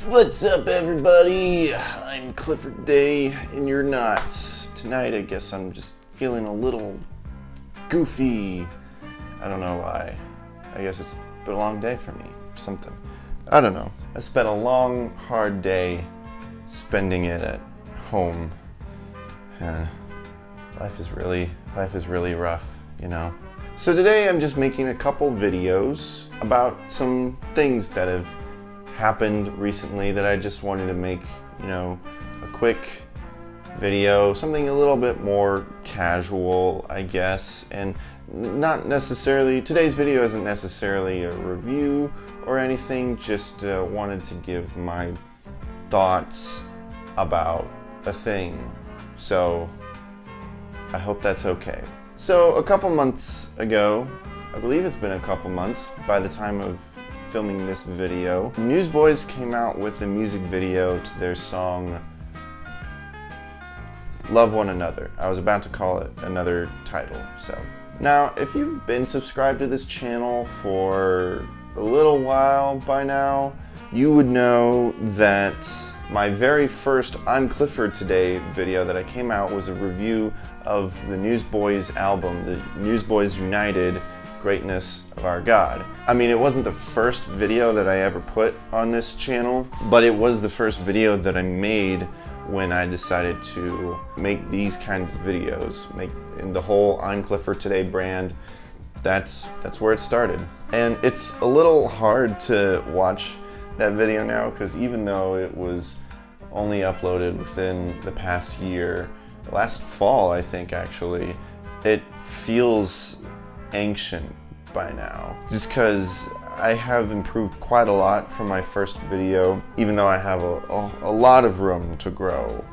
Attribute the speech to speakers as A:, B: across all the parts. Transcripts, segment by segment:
A: What's up, everybody? I'm Clifford Day, and you're not. Tonight, I guess I'm just feeling a little goofy. I don't know why. I guess it's been a long day for me, or something. I don't know. I spent a long, hard day spending it at home. Life is really rough, you know. So today I'm just making a couple videos about some things that have happened recently that I just wanted to make, a quick video, something a little bit more casual, I guess, and not necessarily, today's video isn't necessarily a review or anything, just wanted to give my thoughts about a thing. So I hope that's okay. So a couple months ago, I believe it's been a couple months by the time of filming this video, Newsboys came out with a music video to their song Love One Another. I was about to call it another title. So now, if you've been subscribed to this channel for a little while by now, you would know that my very first I'm Clifford Today video that I came out was a review of the Newsboys album, the Newsboys United, Greatness of Our God. I mean, it wasn't the first video that I ever put on this channel, but it was the first video that I made when I decided to make these kinds of videos, make in the whole I'm Clifford Today brand. That's where it started. And it's a little hard to watch that video now, because even though it was only uploaded within the past year, last fall I think actually, it feels ancient by now, just because I have improved quite a lot from my first video, even though I have a lot of room to grow.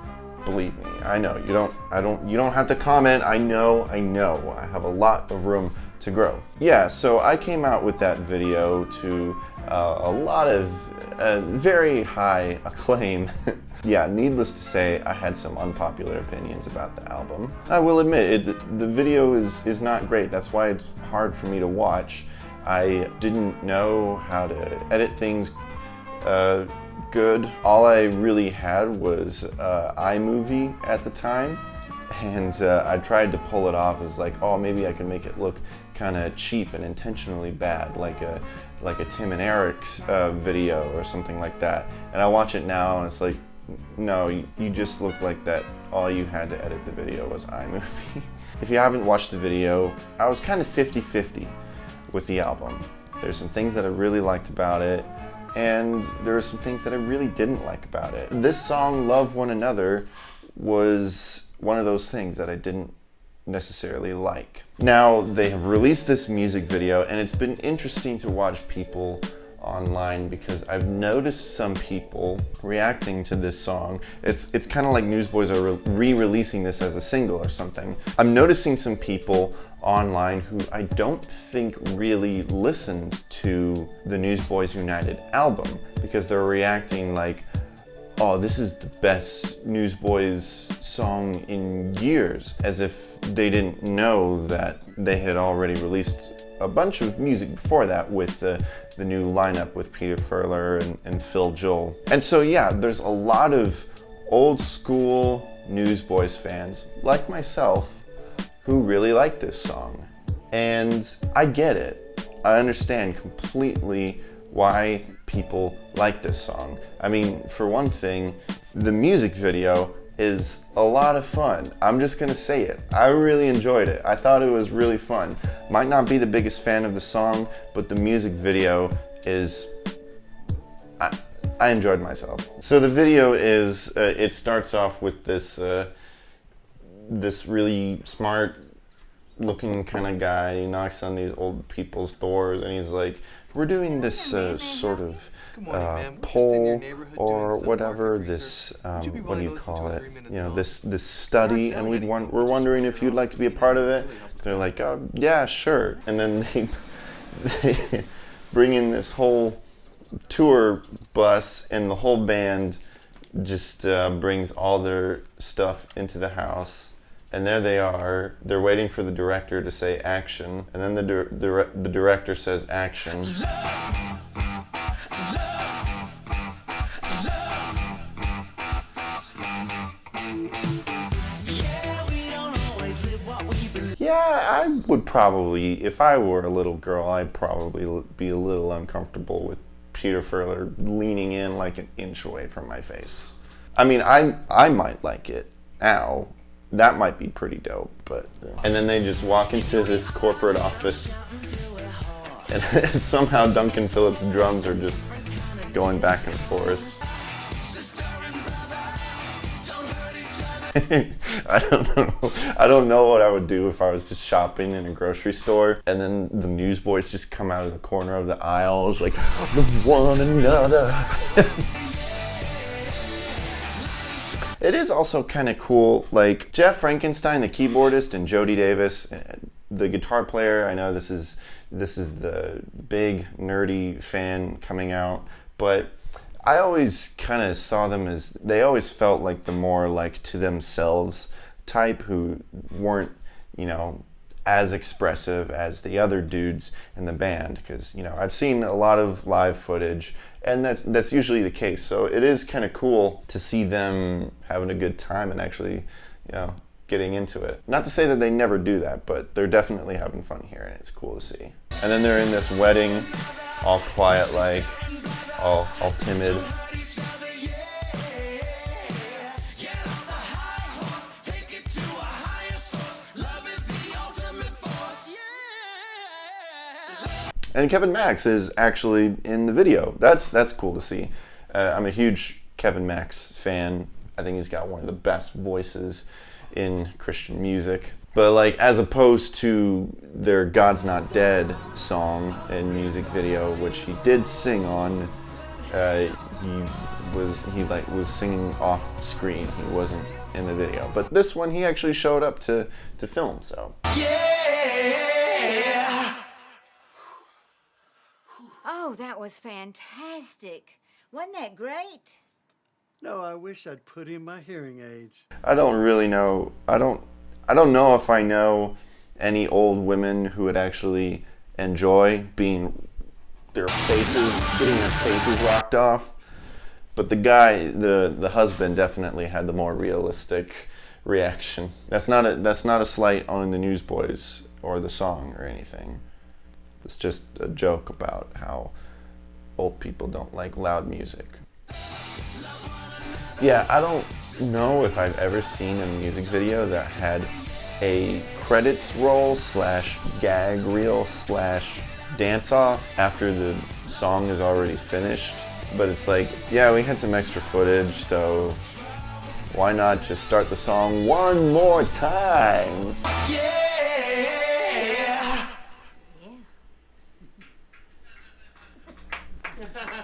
A: Believe me, I know. You don't have to comment. I know. I have a lot of room to grow. Yeah, so I came out with that video to a lot of very high acclaim. Yeah, needless to say, I had some unpopular opinions about the album. I will admit, the video is not great. That's why it's hard for me to watch. I didn't know how to edit things good. All I really had was iMovie at the time, and I tried to pull it off as like, oh, maybe I can make it look kind of cheap and intentionally bad, like a Tim and Eric's video or something like that. And I watch it now, and it's like, no, you just look like that. All you had to edit the video was iMovie. If you haven't watched the video, I was kind of 50-50 with the album. There's some things that I really liked about it, and there were some things that I really didn't like about it. This song, Love One Another, was one of those things that I didn't necessarily like. Now, they have released this music video, and it's been interesting to watch people online, because I've noticed some people reacting to this song. It's kind of like Newsboys are re-releasing this as a single or something. I'm noticing some people online who I don't think really listened to the Newsboys United album, because they're reacting like, oh, this is the best Newsboys song in years, as if they didn't know that they had already released a bunch of music before that with the new lineup with Peter Furler and Phil Joel. And so yeah, there's a lot of old school Newsboys fans, like myself, who really like this song. And I get it. I understand completely why people like this song. I mean, for one thing, the music video is a lot of fun. I'm just gonna say it. I really enjoyed it. I thought it was really fun. Might not be the biggest fan of the song, but the music video is, I enjoyed myself. So the video is, it starts off with this really smart looking kind of guy. He knocks on these old people's doors, and he's like, we're doing this sort of poll or whatever, this what do you call it, this study, and we're wondering if you'd like to be a part of it. They're like, oh yeah, sure. And then they bring in this whole tour bus, and the whole band just brings all their stuff into the house. And there they are. They're waiting for the director to say action, and then the director says action. Yeah, I would probably, if I were a little girl, I'd probably be a little uncomfortable with Peter Furler leaning in like an inch away from my face. I mean, I might like it. Ow. That might be pretty dope, but... And then they just walk into this corporate office, and somehow Duncan Phillips' drums are just going back and forth. I don't know what I would do if I was just shopping in a grocery store and then the Newsboys just come out of the corner of the aisles like, love one another. It is also kind of cool, like Jeff Frankenstein, the keyboardist, and Jody Davis, the guitar player. I know this is the big nerdy fan coming out, but I always kind of saw them as, they always felt like the more like to themselves type who weren't, you know, as expressive as the other dudes in the band, because, you know, I've seen a lot of live footage and that's usually the case. So it is kind of cool to see them having a good time and actually, you know, getting into it. Not to say that they never do that, but they're definitely having fun here and it's cool to see. And then they're in this wedding, all quiet like, all timid. And Kevin Max is actually in the video. That's cool to see. I'm a huge Kevin Max fan. I think he's got one of the best voices in Christian music. But like, as opposed to their God's Not Dead song and music video, which he did sing on, he was singing off screen. He wasn't in the video. But this one, he actually showed up to film, so.
B: Oh, that was fantastic. Wasn't that great?
C: No, I wish I'd put in my hearing aids.
A: I don't really know. I don't know if I know any old women who would actually enjoy getting their faces rocked off. But the guy, the husband, definitely had the more realistic reaction. That's not a slight on the Newsboys or the song or anything. It's just a joke about how old people don't like loud music. Yeah, I don't know if I've ever seen a music video that had a credits roll / gag reel / dance off after the song is already finished. But it's like, yeah, we had some extra footage, so why not just start the song one more time?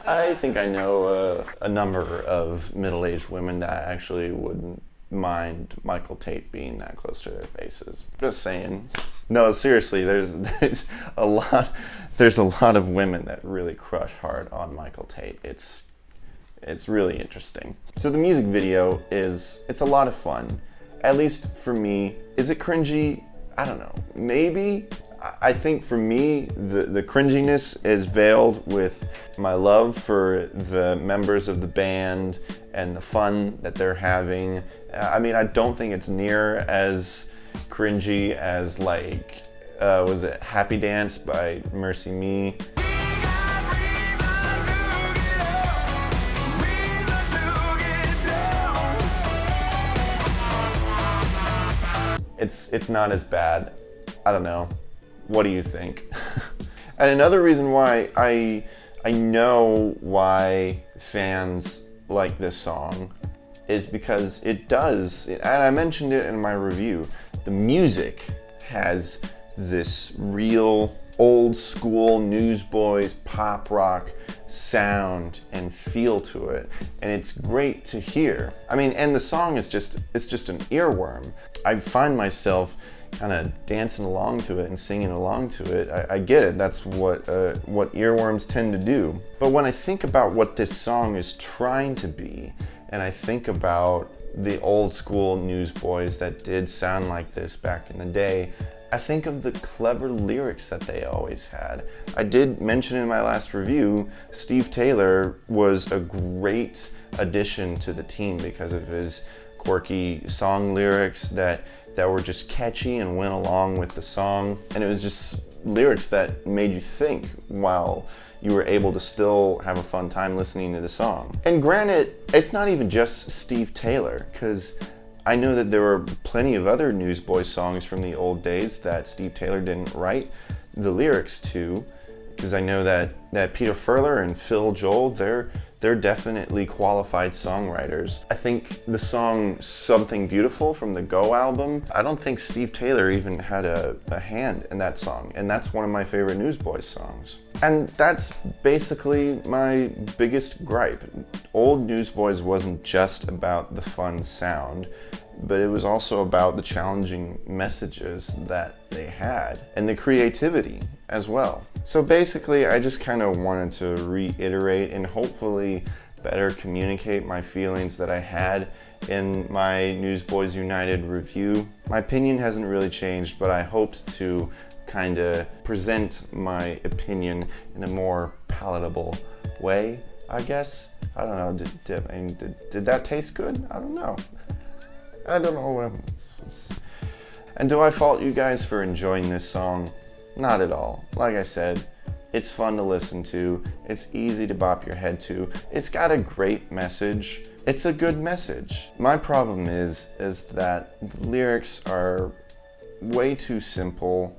A: I think I know a number of middle-aged women that actually wouldn't mind Michael Tate being that close to their faces. Just saying. No, seriously, there's a lot of women that really crush hard on Michael Tate. It's really interesting. So the music video it's a lot of fun. At least for me. Is it cringy? I don't know. Maybe. I think for me, the cringiness is veiled with my love for the members of the band and the fun that they're having. I mean, I don't think it's near as cringy as like, was it Happy Dance by Mercy Me? It's not as bad. I don't know. What do you think? And another reason why I know why fans like this song is because it does, and I mentioned it in my review, the music has this real old school Newsboys pop rock sound and feel to it, and it's great to hear. I mean, and the song is just an earworm. I find myself kind of dancing along to it and singing along to it. I get it, that's what earworms tend to do. But when I think about what this song is trying to be, and I think about the old school Newsboys that did sound like this back in the day, I think of the clever lyrics that they always had. I did mention in my last review, Steve Taylor was a great addition to the team because of his quirky song lyrics that that were just catchy and went along with the song. And it was just lyrics that made you think while you were able to still have a fun time listening to the song. And granted, it's not even just Steve Taylor, because I know that there were plenty of other Newsboys songs from the old days that Steve Taylor didn't write the lyrics to, because I know that Peter Furler and Phil Joel, they're definitely qualified songwriters. I think the song Something Beautiful from the Go album, I don't think Steve Taylor even had a hand in that song, and that's one of my favorite Newsboys songs. And that's basically my biggest gripe. Old Newsboys wasn't just about the fun sound, but it was also about the challenging messages that they had and the creativity as well. So basically, I just kind of wanted to reiterate and hopefully better communicate my feelings that I had in my Newsboys United review. My opinion hasn't really changed, but I hoped to kind of present my opinion in a more palatable way, I guess. I don't know, did that taste good? I don't know. I don't know what I'm... And do I fault you guys for enjoying this song? Not at all. Like I said, it's fun to listen to. It's easy to bop your head to. It's got a great message. It's a good message. My problem is that the lyrics are way too simple,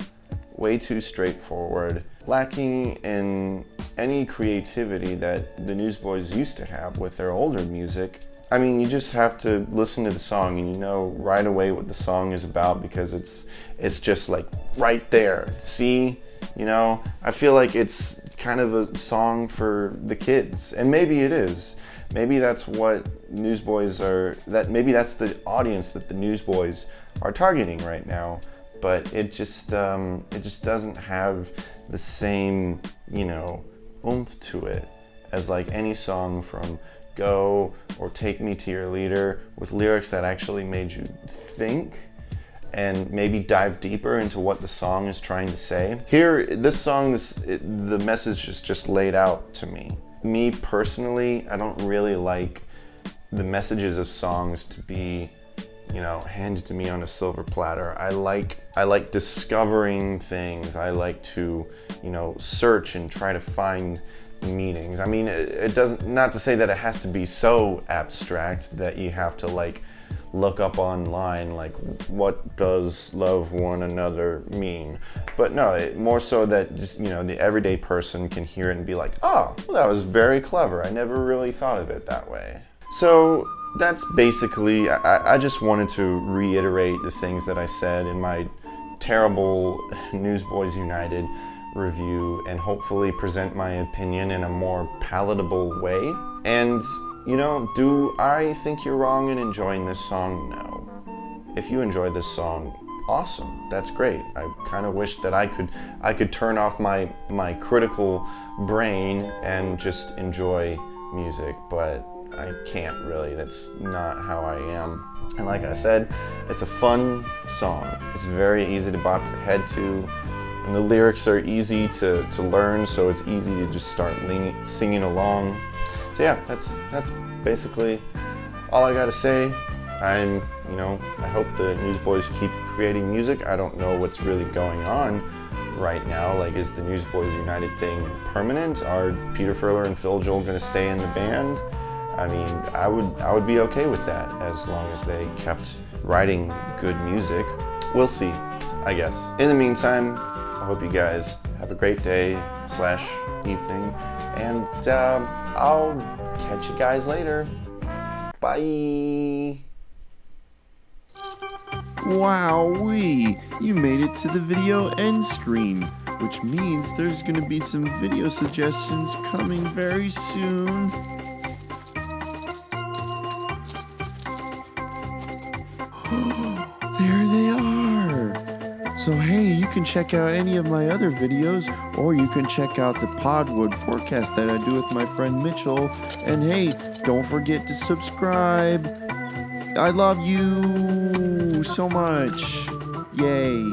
A: way too straightforward, lacking in any creativity that the Newsboys used to have with their older music. I mean, you just have to listen to the song and you know right away what the song is about because it's just like right there. See? You know, I feel like it's kind of a song for the kids, and maybe it is. Maybe that's what Newsboys are, maybe that's the audience that the Newsboys are targeting right now, but it just doesn't have the same, you know, oomph to it as like any song from Go or Take Me to Your Leader with lyrics that actually made you think and maybe dive deeper into what the song is trying to say. Here, this song, the message is just laid out to me. Me personally, I don't really like the messages of songs to be, you know, handed to me on a silver platter. I like discovering things. I like to, you know, search and try to find meanings. I mean, it doesn't, not to say that it has to be so abstract that you have to like look up online like what does love one another mean, but no, more so that just, you know, the everyday person can hear it and be like, oh, well, that was very clever, I never really thought of it that way. So that's basically, I just wanted to reiterate the things that I said in my terrible Newsboys United review and hopefully present my opinion in a more palatable way. And you know, do I think you're wrong in enjoying this song? No. If you enjoy this song, awesome. That's great. I kind of wish that I could turn off my critical brain and just enjoy music, but I can't really. That's not how I am. And like I said, it's a fun song. It's very easy to bop your head to, and the lyrics are easy to learn, so it's easy to just start singing along. So yeah, that's basically all I gotta say. I hope the Newsboys keep creating music. I don't know what's really going on right now. Like, is the Newsboys United thing permanent? Are Peter Furler and Phil Joel gonna stay in the band? I mean, I would be okay with that as long as they kept writing good music. We'll see, I guess. In the meantime, I hope you guys have a great day / evening, and I'll catch you guys later. Bye.
D: Wowee! You made it to the video end screen, which means there's gonna be some video suggestions coming very soon. There they are! So hey, you can check out any of my other videos, or you can check out the Podwood forecast that I do with my friend Mitchell. And hey, don't forget to subscribe. I love you so much. Yay.